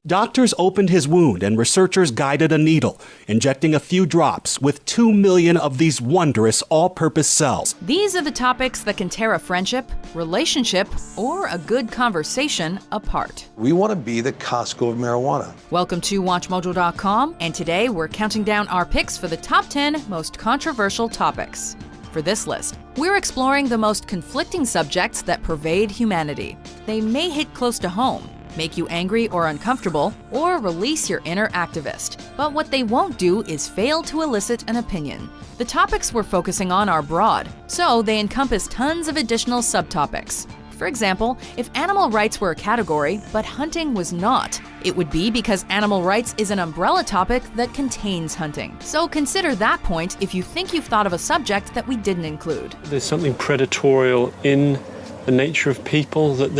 Doctors opened his wound and researchers guided a needle, injecting a few drops with 2 million of these wondrous all-purpose cells. These are the topics that can tear a friendship, relationship, or a good conversation apart. We want to be the Costco of marijuana. Welcome to WatchMojo.com, and today we're counting down our picks for the top 10 most controversial topics. For this list, we're exploring the most conflicting subjects that pervade humanity. They may hit close to home, make you angry or uncomfortable, or release your inner activist. But what they won't do is fail to elicit an opinion. The topics we're focusing on are broad, so they encompass tons of additional subtopics. For example, if animal rights were a category, but hunting was not, it would be because animal rights is an umbrella topic that contains hunting. So consider that point if you think you've thought of a subject that we didn't include. There's something predatorial in the nature of people that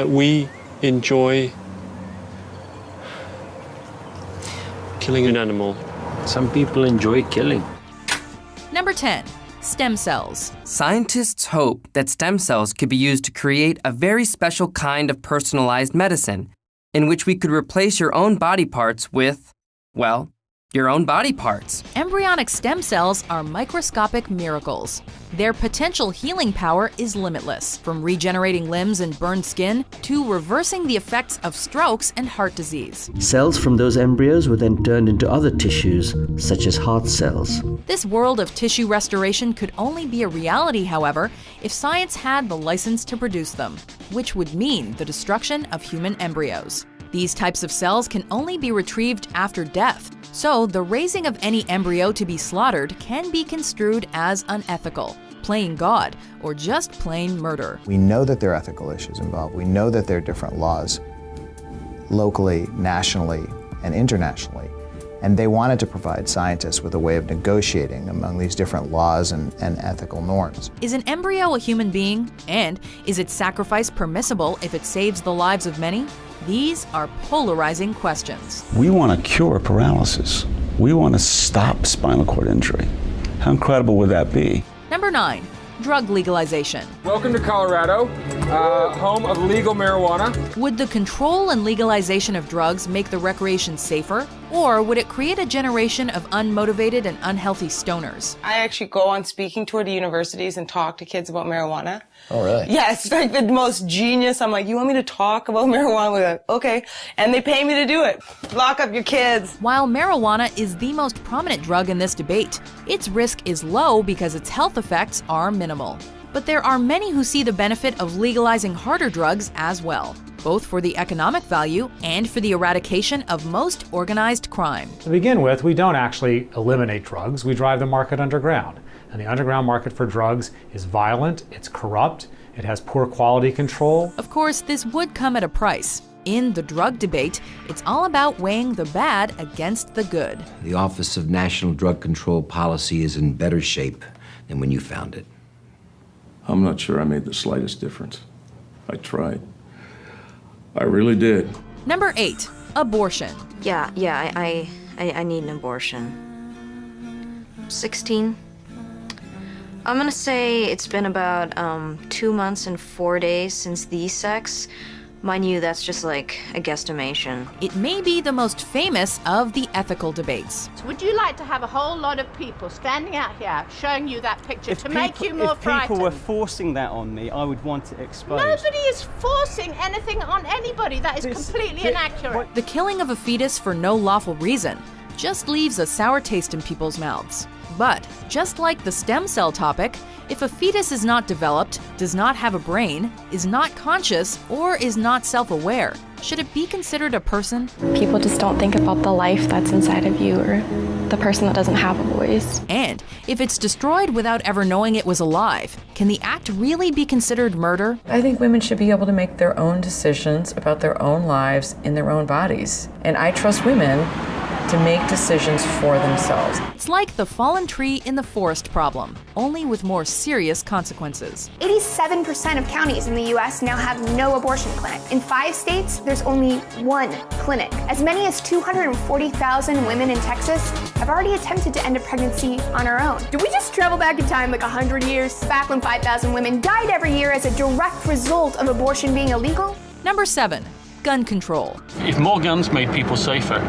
we enjoy killing an animal. Some people enjoy killing. Number 10. Stem cells. Scientists hope that stem cells could be used to create a very special kind of personalized medicine, in which we could replace your own body parts with, well, your own body parts. Embryonic stem cells are microscopic miracles. Their potential healing power is limitless, from regenerating limbs and burned skin to reversing the effects of strokes and heart disease. Cells from those embryos were then turned into other tissues, such as heart cells. This world of tissue restoration could only be a reality, however, if science had the license to produce them, which would mean the destruction of human embryos. These types of cells can only be retrieved after death, so the raising of any embryo to be slaughtered can be construed as unethical, playing God, or just plain murder. We know that there are ethical issues involved. We know that there are different laws, locally, nationally, and internationally. And they wanted to provide scientists with a way of negotiating among these different laws and ethical norms. Is an embryo a human being? And is its sacrifice permissible if it saves the lives of many? These are polarizing questions. We want to cure paralysis. We want to stop spinal cord injury. How incredible would that be? Number 9. Drug legalization. Welcome to Colorado, home of legal marijuana. Would the control and legalization of drugs make the recreation safer? Or would it create a generation of unmotivated and unhealthy stoners? I actually go on speaking tour to universities and talk to kids about marijuana. Oh, really? Yes, like the most genius. I'm like, you want me to talk about marijuana? We're like, okay. And they pay me to do it. Lock up your kids. While marijuana is the most prominent drug in this debate, its risk is low because its health effects are minimal. But there are many who see the benefit of legalizing harder drugs as well, both for the economic value and for the eradication of most organized crime. To begin with, we don't actually eliminate drugs, we drive the market underground. And the underground market for drugs is violent, it's corrupt, it has poor quality control. Of course, this would come at a price. In the drug debate, it's all about weighing the bad against the good. The Office of National Drug Control Policy is in better shape than when you found it. I'm not sure I made the slightest difference. I tried. I really did. Number 8, abortion. Yeah, I need an abortion. 16. I'm gonna say it's been about 2 months and 4 days since the sex. Mind you, that's just like a guesstimation. It may be the most famous of the ethical debates. Would you like to have a whole lot of people standing out here showing you that picture to make you more frightened? If people were forcing that on me, I would want it exposed. Nobody is forcing anything on anybody. That is completely inaccurate. The killing of a fetus for no lawful reason just leaves a sour taste in people's mouths. But just like the stem cell topic, if a fetus is not developed, does not have a brain, is not conscious, or is not self-aware, should it be considered a person? People just don't think about the life that's inside of you or the person that doesn't have a voice. And if it's destroyed without ever knowing it was alive, can the act really be considered murder? I think women should be able to make their own decisions about their own lives in their own bodies. And I trust women to make decisions for themselves. It's like the fallen tree in the forest problem, only with more serious consequences. 87% of counties in the U.S. now have no abortion clinic. In 5 states, there's only 1 clinic. As many as 240,000 women in Texas have already attempted to end a pregnancy on our own. Do we just travel back in time like 100 years, back when 5,000 women died every year as a direct result of abortion being illegal? Number 7. Gun control. If more guns made people safer,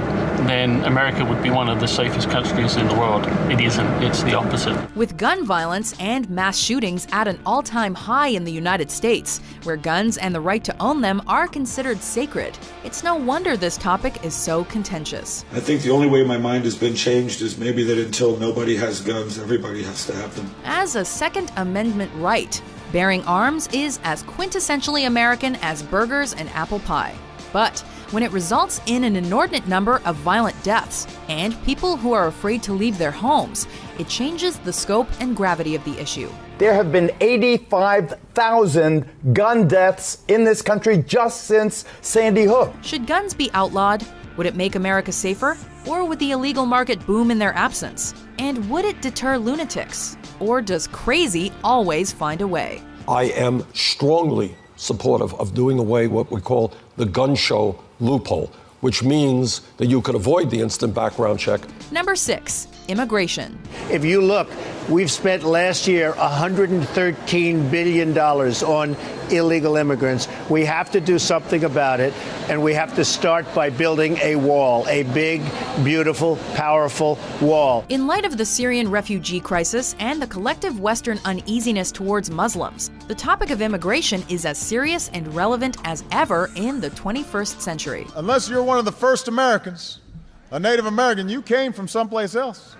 then America would be one of the safest countries in the world. It isn't. It's the opposite. With gun violence and mass shootings at an all-time high in the United States, where guns and the right to own them are considered sacred, it's no wonder this topic is so contentious. I think the only way my mind has been changed is maybe that until nobody has guns, everybody has to have them. As a Second Amendment right, bearing arms is as quintessentially American as burgers and apple pie. But when it results in an inordinate number of violent deaths and people who are afraid to leave their homes, it changes the scope and gravity of the issue. There have been 85,000 gun deaths in this country just since Sandy Hook. Should guns be outlawed? Would it make America safer? Or would the illegal market boom in their absence? And would it deter lunatics? Or does crazy always find a way? I am strongly supportive of doing away what we call the gun show loophole, which means that you could avoid the instant background check. Number 6, immigration. If you look, we've spent last year $113 billion on illegal immigrants. We have to do something about it, and we have to start by building a wall, a big, beautiful, powerful wall. In light of the Syrian refugee crisis and the collective Western uneasiness towards Muslims, the topic of immigration is as serious and relevant as ever in the 21st century. Unless you're one of the first Americans, a Native American, you came from someplace else.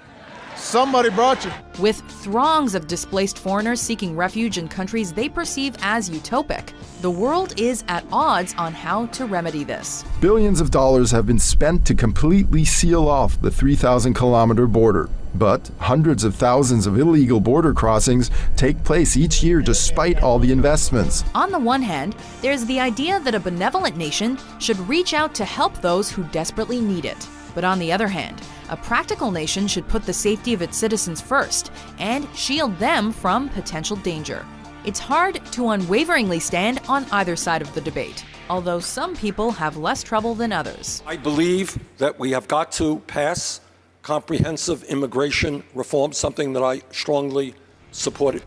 Somebody brought you. With throngs of displaced foreigners seeking refuge in countries they perceive as utopic, the world is at odds on how to remedy this. Billions of dollars have been spent to completely seal off the 3,000-kilometer border. But hundreds of thousands of illegal border crossings take place each year despite all the investments. On the one hand, there's the idea that a benevolent nation should reach out to help those who desperately need it. But on the other hand, a practical nation should put the safety of its citizens first and shield them from potential danger. It's hard to unwaveringly stand on either side of the debate, although some people have less trouble than others. I believe that we have got to pass comprehensive immigration reform, something that I strongly supported.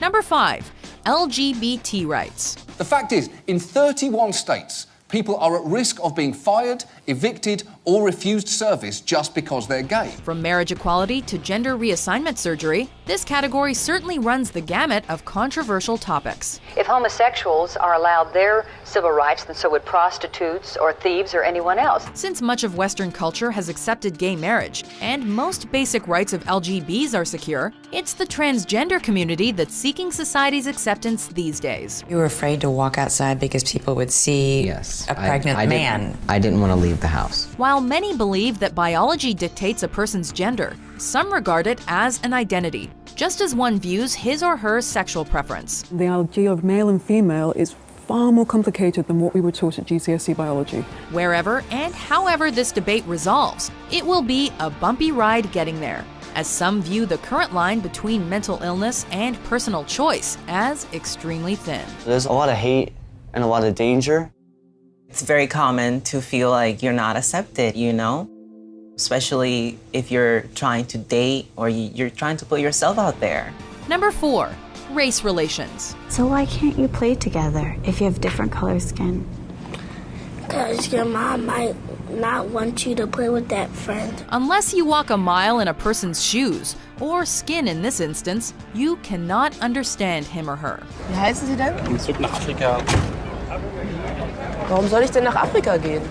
Number 5, LGBT rights. The fact is, in 31 states, people are at risk of being fired, evicted, or refused service just because they're gay. From marriage equality to gender reassignment surgery, this category certainly runs the gamut of controversial topics. If homosexuals are allowed their civil rights, then so would prostitutes or thieves or anyone else. Since much of Western culture has accepted gay marriage, and most basic rights of LGBTs are secure, it's the transgender community that's seeking society's acceptance these days. You were afraid to walk outside because people would see a pregnant man. I didn't want to leave the house. While many believe that biology dictates a person's gender, some regard it as an identity, just as one views his or her sexual preference. The idea of male and female is far more complicated than what we were taught at GCSE biology. Wherever and however this debate resolves, it will be a bumpy ride getting there, as some view the current line between mental illness and personal choice as extremely thin. There's a lot of hate and a lot of danger. It's very common to feel like you're not accepted, you know? Especially if you're trying to date or you're trying to put yourself out there. Number 4, race relations. So why can't you play together if you have different color skin? Because your mom might not want you to play with that friend. Unless you walk a mile in a person's shoes, or skin in this instance, you cannot understand him or her. Wie heißen Sie denn? Zurück nach Afrika. Warum soll ich denn nach Afrika gehen?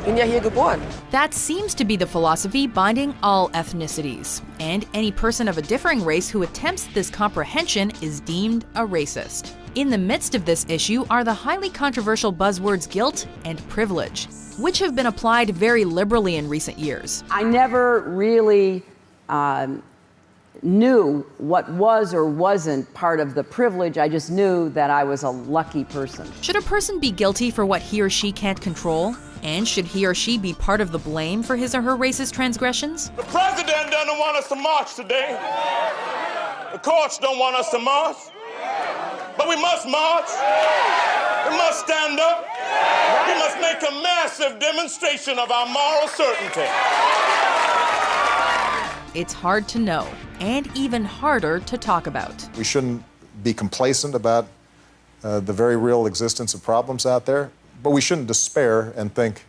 Bin ja hier geboren. That seems to be the philosophy binding all ethnicities, and any person of a differing race who attempts this comprehension is deemed a racist. In the midst of this issue are the highly controversial buzzwords guilt and privilege, which have been applied very liberally in recent years. I never really knew what was or wasn't part of the privilege. I just knew that I was a lucky person. Should a person be guilty for what he or she can't control? And should he or she be part of the blame for his or her racist transgressions? The president doesn't want us to march today. The courts don't want us to march. But we must march. We must stand up. We must make a massive demonstration of our moral certainty. It's hard to know, and even harder to talk about. We shouldn't be complacent about the very real existence of problems out there, but we shouldn't despair and think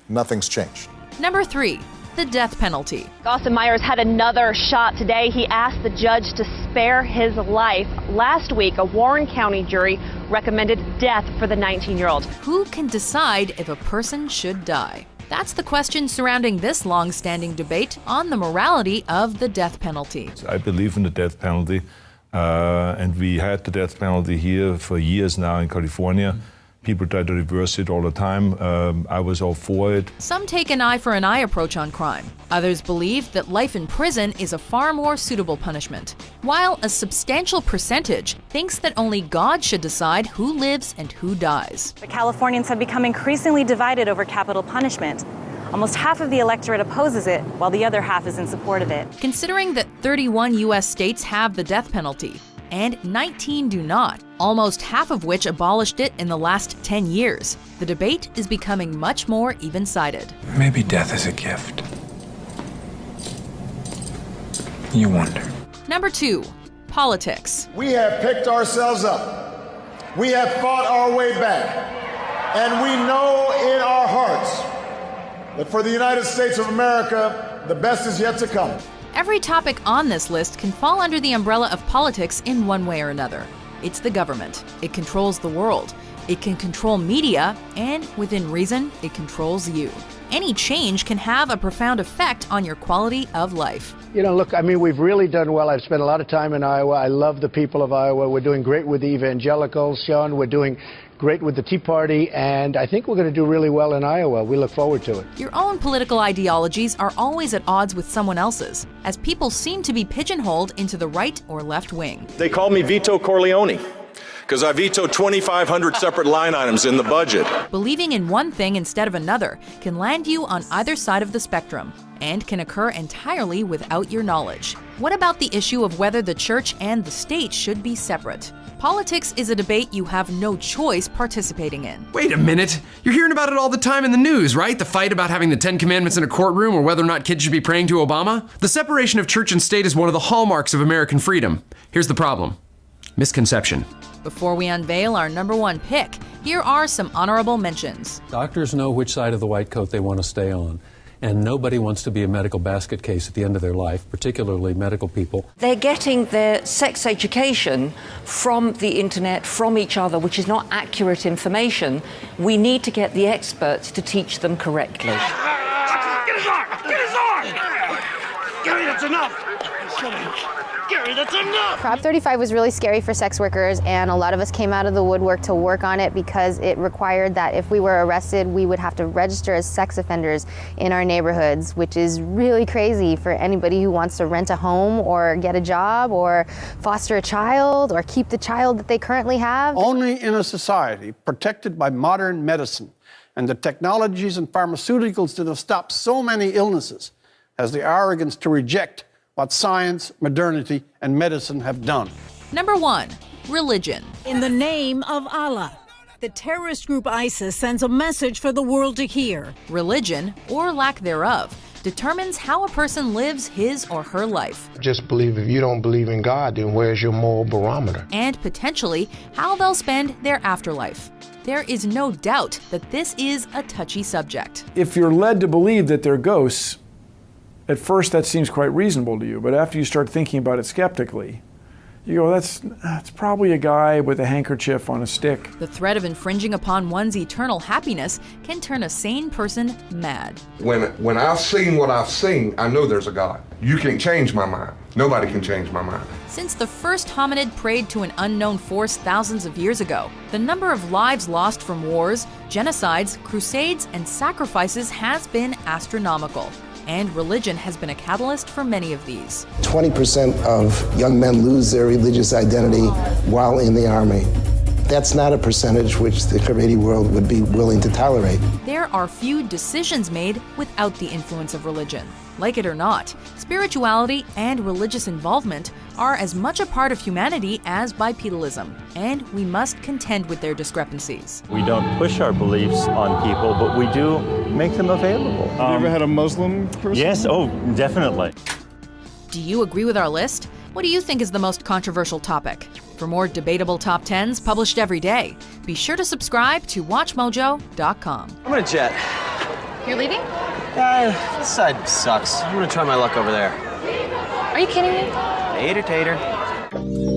nothing's changed. Number 3, the death penalty. Austin Myers had another shot today. He asked the judge to spare his life. Last week, a Warren County jury recommended death for the 19-year-old. Who can decide if a person should die? That's the question surrounding this long-standing debate on the morality of the death penalty. I believe in the death penalty, and we had the death penalty here for years now in California. People try to reverse it all the time. I was all for it. Some take an eye for an eye approach on crime. Others believe that life in prison is a far more suitable punishment, while a substantial percentage thinks that only God should decide who lives and who dies. But Californians have become increasingly divided over capital punishment. Almost half of the electorate opposes it, while the other half is in support of it. Considering that 31 U.S. states have the death penalty, and 19 do not, almost half of which abolished it in the last 10 years. The debate is becoming much more even-sided. Maybe death is a gift. You wonder. Number 2, politics. We have picked ourselves up. We have fought our way back. And we know in our hearts that for the United States of America, the best is yet to come. Every topic on this list can fall under the umbrella of politics in one way or another. It's the government. It controls the world. It can control media, and within reason, it controls you. Any change can have a profound effect on your quality of life. You know, look, I mean, we've really done well. I've spent a lot of time in Iowa. I love the people of Iowa. We're doing great with the evangelicals, Sean. We're doing great with the Tea Party, and I think we're going to do really well in Iowa. We look forward to it. Your own political ideologies are always at odds with someone else's, as people seem to be pigeonholed into the right or left wing. They call me Vito Corleone, because I vetoed 2,500 separate line items in the budget. Believing in one thing instead of another can land you on either side of the spectrum, and can occur entirely without your knowledge. What about the issue of whether the church and the state should be separate? Politics is a debate you have no choice participating in. Wait a minute. You're hearing about it all the time in the news, right? The fight about having the 10 Commandments in a courtroom or whether or not kids should be praying to Obama? The separation of church and state is one of the hallmarks of American freedom. Here's the problem: misconception. Before we unveil our number 1 pick, here are some honorable mentions. Doctors know which side of the white coat they want to stay on. And nobody wants to be a medical basket case at the end of their life, particularly medical people. They're getting their sex education from the internet, from each other, which is not accurate information. We need to get the experts to teach them correctly. Get his arm! Get his arm! Gary, that's enough! Gary, that's enough! Prop 35 was really scary for sex workers, and a lot of us came out of the woodwork to work on it because it required that if we were arrested, we would have to register as sex offenders in our neighborhoods, which is really crazy for anybody who wants to rent a home or get a job or foster a child or keep the child that they currently have. Only in a society protected by modern medicine and the technologies and pharmaceuticals that have stopped so many illnesses has the arrogance to reject what science, modernity, and medicine have done. Number 1, religion. In the name of Allah, the terrorist group ISIS sends a message for the world to hear. Religion, or lack thereof, determines how a person lives his or her life. Just believe if you don't believe in God, then where's your moral barometer? And potentially how they'll spend their afterlife. There is no doubt that this is a touchy subject. If you're led to believe that they're ghosts, at first that seems quite reasonable to you, but after you start thinking about it skeptically, you go, that's probably a guy with a handkerchief on a stick. The threat of infringing upon one's eternal happiness can turn a sane person mad. When I've seen what I've seen, I know there's a God. You can't change my mind. Nobody can change my mind. Since the first hominid prayed to an unknown force thousands of years ago, the number of lives lost from wars, genocides, crusades, and sacrifices has been astronomical. And religion has been a catalyst for many of these. 20% of young men lose their religious identity while in the Army. That's not a percentage which the Haredi world would be willing to tolerate. There are few decisions made without the influence of religion. Like it or not, spirituality and religious involvement are as much a part of humanity as bipedalism, and we must contend with their discrepancies. We don't push our beliefs on people, but we do make them available. Have you ever had a Muslim person? Yes, oh, definitely. Do you agree with our list? What do you think is the most controversial topic? For more debatable top 10s published every day, be sure to subscribe to WatchMojo.com. I'm gonna jet. You're leaving? This side sucks. I'm gonna try my luck over there. Are you kidding me? Tater, tater.